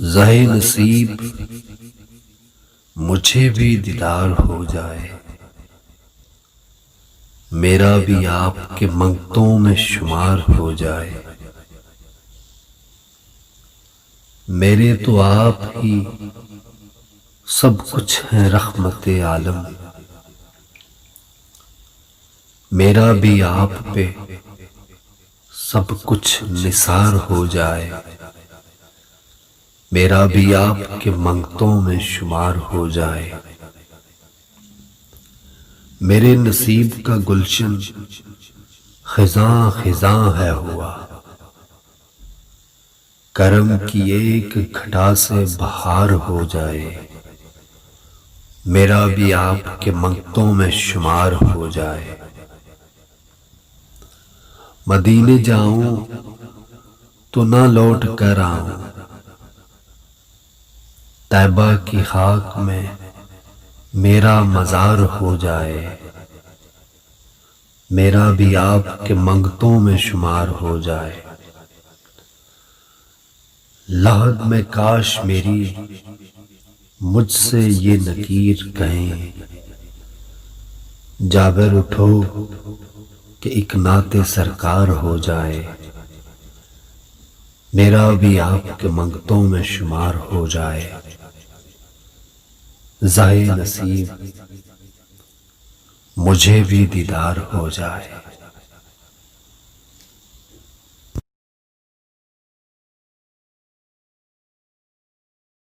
ज़ाहे नसीब मुझे भी दीदार हो जाए, मेरा भी आपके मंगतों में शुमार हो जाए। मेरे तो आप ही सब कुछ हैं रहमते आलम, मेरा भी आप पे सब कुछ निसार हो जाए, मेरा भी आपके मंगतों में शुमार हो जाए। मेरे नसीब का गुलशन खिज़ां खिज़ां है हुआ, करम की एक घटा से बहार हो जाए, मेरा भी आपके मंगतों में शुमार हो जाए। मदीने जाऊं तो ना लौट कर आऊं, तैबा की खाक में मेरा मज़ार हो जाए, मेरा भी आपके मंगतों में शुमार हो जाए। लहद में काश मेरी मुझसे ये नकीर कहें, जाबिर उठो कि एक नाते सरकार हो जाए, मेरा भी आपके मंगतों में शुमार हो जाए। ज़ाहे नसीब मुझे भी दीदार हो जाए।